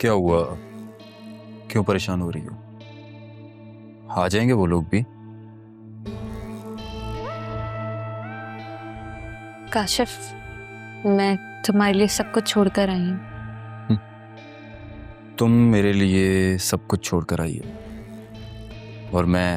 क्या हुआ? क्यों परेशान हो रही हो? आ जाएंगे वो लोग भी। काशिफ, मैं तुम्हारे लिए सब कुछ छोड़कर आई हूँ। तुम मेरे लिए सब कुछ छोड़कर आई हो और मैं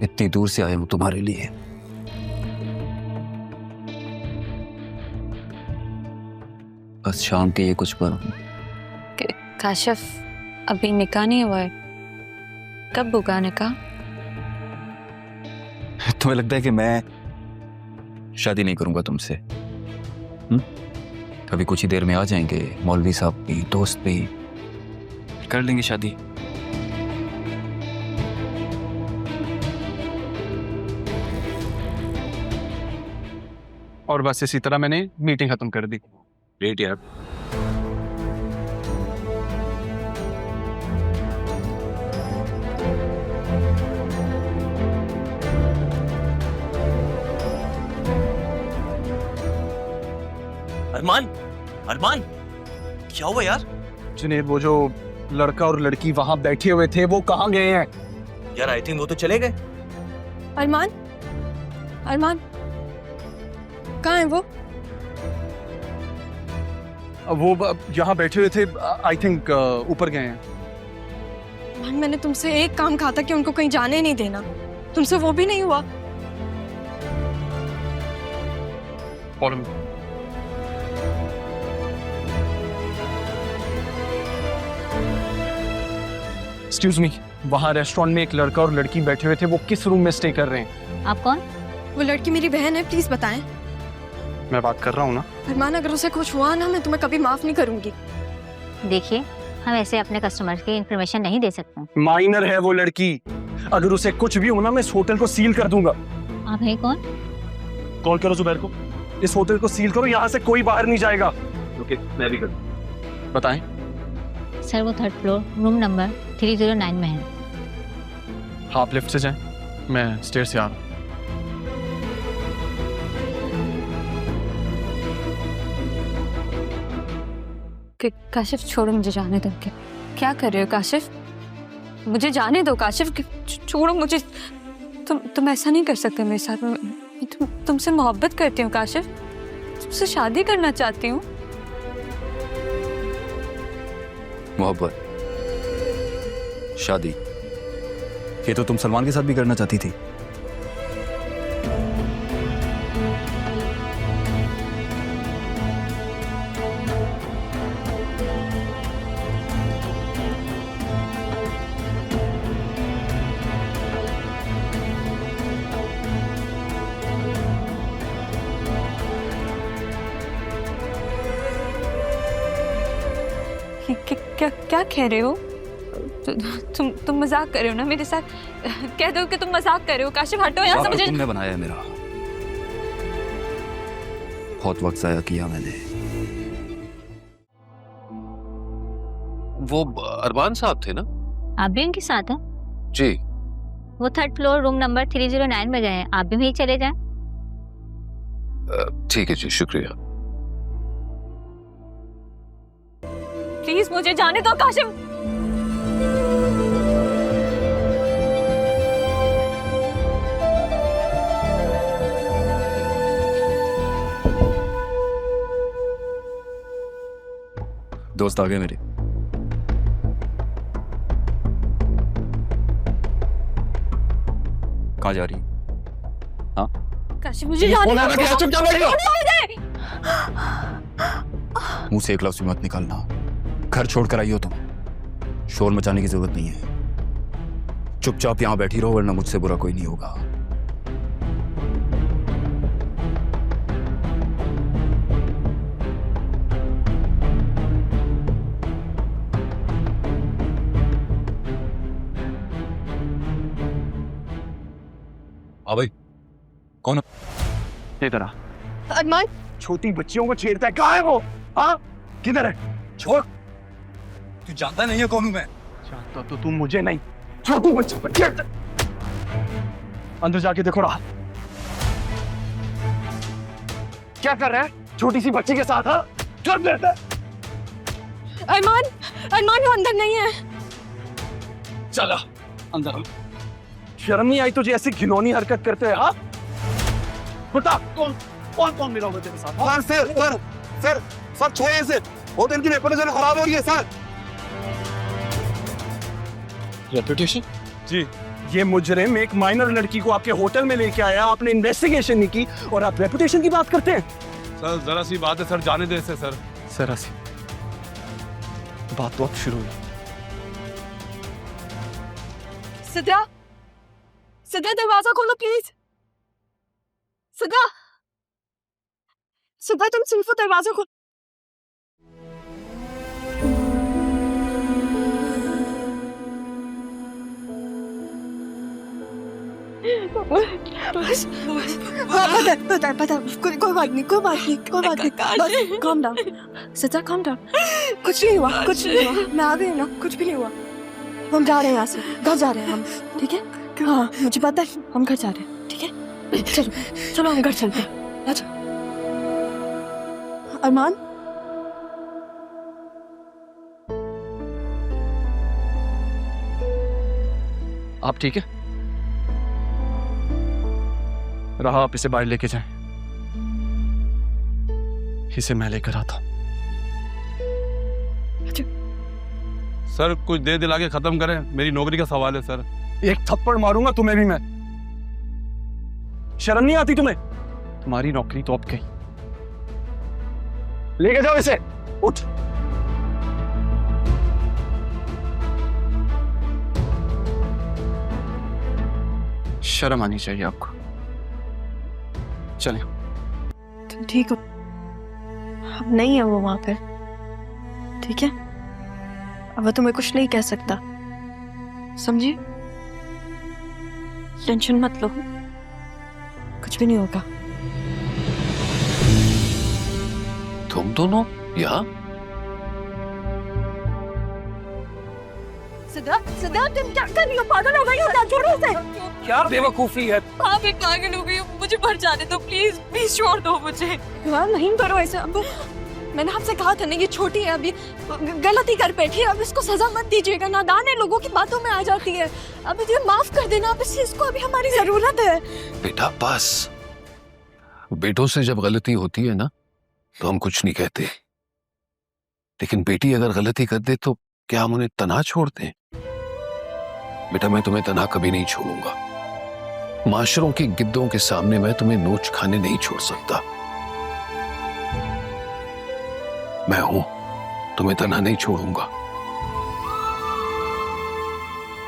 इतनी दूर से आया हूं तुम्हारे लिए। बस शाम के ये कुछ पल। काशिफ, अभी निकाह नहीं हुआ है, कब होगा निकाह? तुम्हें लगता है कि मैं शादी नहीं करूंगा तुमसे? अभी कुछ ही देर में आ जाएंगे मौलवी साहब भी, दोस्त भी, कर लेंगे शादी। और बस इसी तरह मैंने मीटिंग खत्म कर दी। ग्रेट यार। अरमान, अरमान, क्या हुआ यार? जुनेद, वो जो लड़का और लड़की वहां बैठे हुए थे वो कहाँ गए हैं? यार आई थिंक वो तो चले गए। अरमान, अरमान, कहाँ है वो? वो यहाँ बैठे हुए थे, आई थिंक ऊपर गए हैं। अरमान, मैंने तुमसे एक काम कहा था कि उनको कहीं जाने नहीं देना, तुमसे वो भी नहीं हुआ। Follow me. एक्सक्यूज मी, वहाँ रेस्टोरेंट में एक लड़का और लड़की बैठे हुए थे, वो किस रूम में स्टे कर रहे हैं? आप कौन? वो लड़की मेरी बहन है, प्लीज बताएं। मैं बात कर रहा हूँ ना। अरमान, अगर उसे कुछ हुआ ना, मैं तुम्हें कभी माफ नहीं करूंगी। देखिए, हम ऐसे अपने कस्टमर की इंफॉर्मेशन नहीं दे सकते। माइनर है वो लड़की, अगर उसे कुछ भी हो ना, मैं इस होटल को सील कर दूंगा। आप हैं कौन? कॉल करो जुबैर को, इस होटल को सील करो, यहाँ से कोई बाहर नहीं जाएगा। ओके, मैं भी कर। बताएं। सर, वो 3rd फ्लोर रूम नंबर 309 में है। आप लिफ्ट से जाएं, मैं स्टेयर से आ रहा हूँ। काशिफ, छोड़ो, मुझे जाने दो। क्या कर रहे हो काशिफ? मुझे जाने दो काशिफ, छोड़ो मुझे। तुम ऐसा नहीं कर सकते मेरे साथ। मैं तुमसे मोहब्बत करती हूँ काशिफ, तुमसे शादी करना चाहती हूँ। मोहब्बत, शादी, ये तो तुम सलमान के साथ भी करना चाहती थी। क्या कह रहे हो? तुम मजाक कर रहे हो ना मेरे साथ? कह दो कि तुम मजाक कर रहे हो। काशिफ, हटो यहाँ से। मुझे तुमने बनाया है मेरा, बहुत वक्त जाया किया मैंने। वो अरमान साहब थे ना? आप भी उनके साथ हैं? जी। वो 3rd फ्लोर रूम नंबर 309 में गए हैं, आप भी वहीं चले जाएं। ठीक है जी, शुक्रिया। प्लीज मुझे जाने दो काशिफ। दोस्त आ गए मेरे। कहाँ जा रही? हाँ, काशिफ, मुझे जाने दो। मुंह से एक लफ्ज़ भी मत निकालना। घर छोड़कर आई हो तुम, शोर मचाने की जरूरत नहीं है। चुपचाप यहां बैठी रहो, वरना मुझसे बुरा कोई नहीं होगा। हाँ भाई, कौन? इधर आ। अरमान, छोटी बच्चियों को छेड़ता है, कहाँ है वो? हाँ, किधर है? छोड़, तू जानता नहीं है कौन हूं मैं। जानता तो तू मुझे नहीं, छोटी बच्ची को छेड़ता। अंदर जाके देखो रहा, क्या कर रहा है छोटी सी बच्ची के साथ? हाँ, कर देता है। अरमान, अरमान वो अंदर नहीं है। चला अंदर। शर्म नहीं आई तुझे ऐसी घिनौनी हरकत करते हैं? हाँ बता कौन मिला होगा तेरे साथ? सर छोड़िए इसे, वो दिन की रेपुटेशन खराब हो रही है सर। रेपुटेशन? जी, ये मुजरिम एक माइनर लड़की को आपके होटल में लेके आया, आपने इन्वेस्टिगेशन नहीं की और आप रेपुटेशन की बात करते हैं? सर जरा सी बात है सर, जाने दे इसे सर। जरा सी बात तो अब शुरू हुई। सदा, सदा दरवाजा खोलो प्लीज। सदा, सदा तुम सिर्फ दरवाजा खोलो। बस पता कोई बात नहीं, कोई बात नहीं, कोई बात नहीं, बस calm down, सदा calm down, कुछ नहीं हुआ, कुछ नहीं हुआ, मैं आ गई ना, कुछ भी नहीं हुआ। हम जा रहे हैं यहाँ से, घर जा रहे हैं हम, ठीक है? हाँ मुझे पता है, हम घर जा रहे हैं, ठीक है? चलो चलो हम घर चलते हैं, अच्छा। अरमान, आप ठीक है? रहा आप इसे बाहर लेके जाएं, इसे मैं लेकर आता। सर कुछ दे दिला के खत्म करें, मेरी नौकरी का सवाल है सर। एक थप्पड़ मारूंगा तुम्हें भी मैं। शर्म नहीं आती तुम्हें? तुम्हारी नौकरी तो अब गई, लेके जाओ इसे, उठ। शर्म आनी चाहिए आपको। चलें। तुम ठीक हो? अब नहीं है वो वहां पे, ठीक है? अब वो तुम्हें कुछ नहीं कह सकता, समझी? टेंशन मत लो, कुछ भी नहीं होगा। तुम दोनों यहाँ? सदा, सदा तुम क्या कर रही हो? पागल हो गई हो? छोड़ो उसे। क्या बेवकूफी है? हाँ मैं पागल हो गई हूँ, मुझे भर जाने दो प्लीज, प्लीज छोड़ दो मुझे। यार नहीं करो ऐसा। अब मैंने आपसे कहा था ना, ये छोटी है, अभी गलती कर बैठी है, अब इसको सजा मत दीजिएगा, नादान है, लोगों की बातों में आ जाती है। अब इसे माफ कर देना, अब इसको अभी हमारी जरूरत है। बेटा बस, बेटों से जब गलती होती है ना तो हम कुछ नहीं कहते, लेकिन बेटी अगर गलती कर दे तो क्या हम उन्हें तन्हा छोड़ दें? बेटा मैं तुम्हें तन्हा कभी नहीं छोड़ूंगा। माशरों की गिद्धों के सामने मैं तुम्हें नोच खाने नहीं छोड़ सकता। मैं हूं, तुम्हें तन्हा नहीं छोड़ूंगा।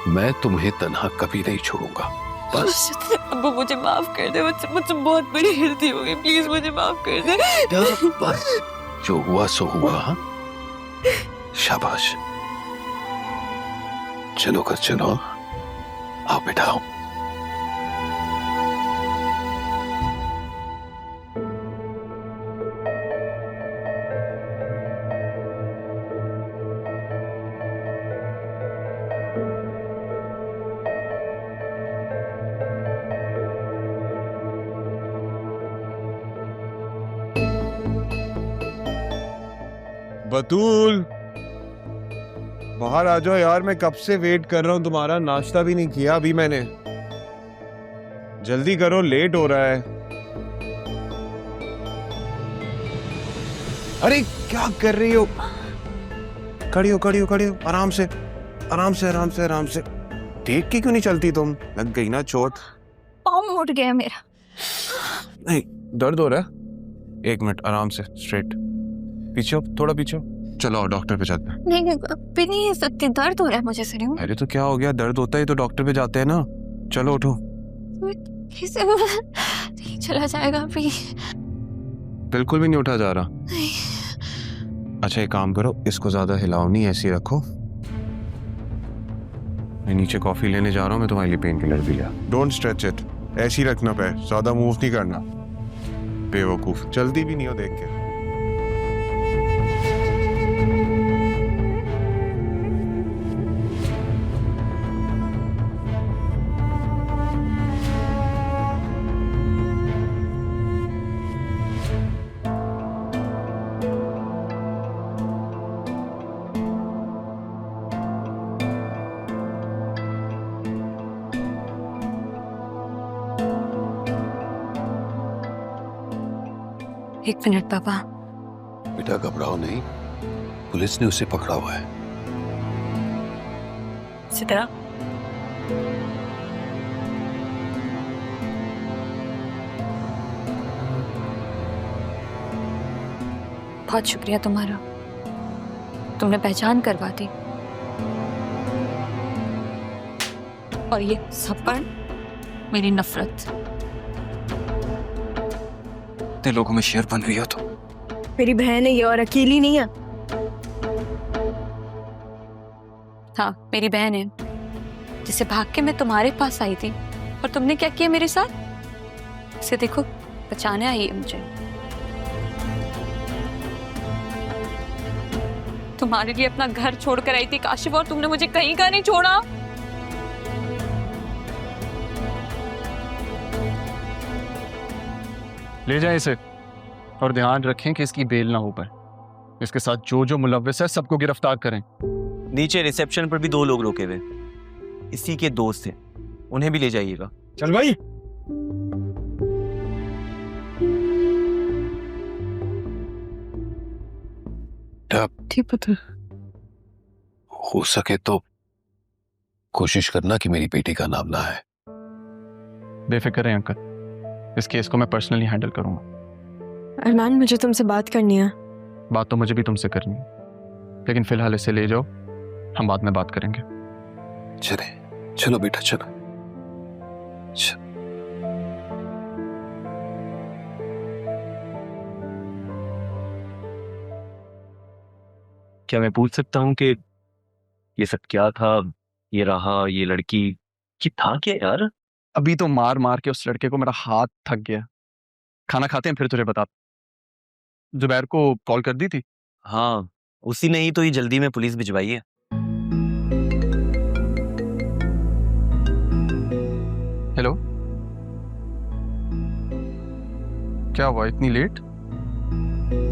मैं तुम्हें तन्हा कभी नहीं छोड़ूंगा। बस अब मुझे माफ कर दे, मुझसे बहुत बड़ी गलती हो गई, प्लीज मुझे माफ कर दे। बस जो हुआ सो हुआ। हाँ? शाबाश, चलो कर चलो, आओ बेटा आओ। बतूल बाहर आ जाओ यार, मैं कब से वेट कर रहा हूँ तुम्हारा, नाश्ता भी नहीं किया अभी मैंने। जल्दी करो, लेट हो रहा है। अरे क्या कर रही हो? खड़ी हो खड़ी हो खड़ी हो, आराम से आराम से आराम से आराम से। देख के क्यों नहीं चलती तुम? लग गई ना चोट? पाँव मुड़ गया मेरा। नहीं दर्द हो रहा है? एक मिनट, आराम से, स्ट्रेट पीछे हो, थोड़ा पीछे हो। चलो डॉक्टर पे चलते हैं। नहीं अभी नहीं है सकती, दर्द हो रहा है मुझे सर। अरे तो क्या हो गया? दर्द होता है तो डॉक्टर पे जाते हैं ना। चलो उठो। नहीं चला जाएगा अभी। बिल्कुल भी नहीं उठा जा रहा। अच्छा एक काम करो, इसको ज्यादा हिलाओ नहीं, ऐसे ही रखो। मैं नीचे कॉफी लेने जा रहा हूँ, मैं तुम्हारे लिए पेन किलर भी लिया। डोंट स्ट्रेच इट, ऐसे ही रखना पैर, ज्यादा मूव नहीं करना। बेवकूफ, जल्दी भी नहीं हो देख के। एक मिनट पापा। बेटा घबराओ नहीं, पुलिस ने उसे पकड़ा हुआ है। सितारा, बहुत शुक्रिया तुम्हारा, तुमने पहचान करवा दी। और ये सब पर मेरी नफरत। इतने लोगों में शेर बन रही हो तो मेरी बहन है ये और अकेली नहीं है। हाँ, मेरी बहन है, जिसे भाग के मैं तुम्हारे पास आई थी। और तुमने क्या किया मेरे साथ? इसे देखो, बचाने आई है मुझे। तुम्हारे लिए अपना घर छोड़कर आई थी काशिफ, और तुमने मुझे कहीं का नहीं छोड़ा। ले जाएं इसे, और ध्यान रखें कि इसकी बेल ना हो पाए। इसके साथ जो जो मुलव्विस है सबको गिरफ्तार करें। नीचे रिसेप्शन पर भी 2 लोग रोके हुए, इसी के दोस्त थे, उन्हें भी ले जाइएगा। चल भाई। ठीक पता। हो सके तो कोशिश करना कि मेरी बेटी का नाम ना है। बेफिक्र रहें अंकल, इस केस को मैं पर्सनली हैंडल करूंगा। अरमान, मुझे तुमसे बात करनी है। बात तो मुझे भी तुमसे करनी है, लेकिन फिलहाल इसे ले जाओ, हम बाद में बात करेंगे। चले, चलो बेटा चलो। क्या मैं पूछ सकता हूँ कि ये सब क्या था? ये रहा, ये लड़की, ये था क्या यार? अभी तो मार मार के उस लड़के को मेरा हाथ थक गया। खाना खाते हैं फिर तुझे बता। जुबैर को कॉल कर दी थी? हाँ, उसी ने ही तो ये जल्दी में पुलिस भिजवाई है। हेलो, क्या हुआ इतनी लेट?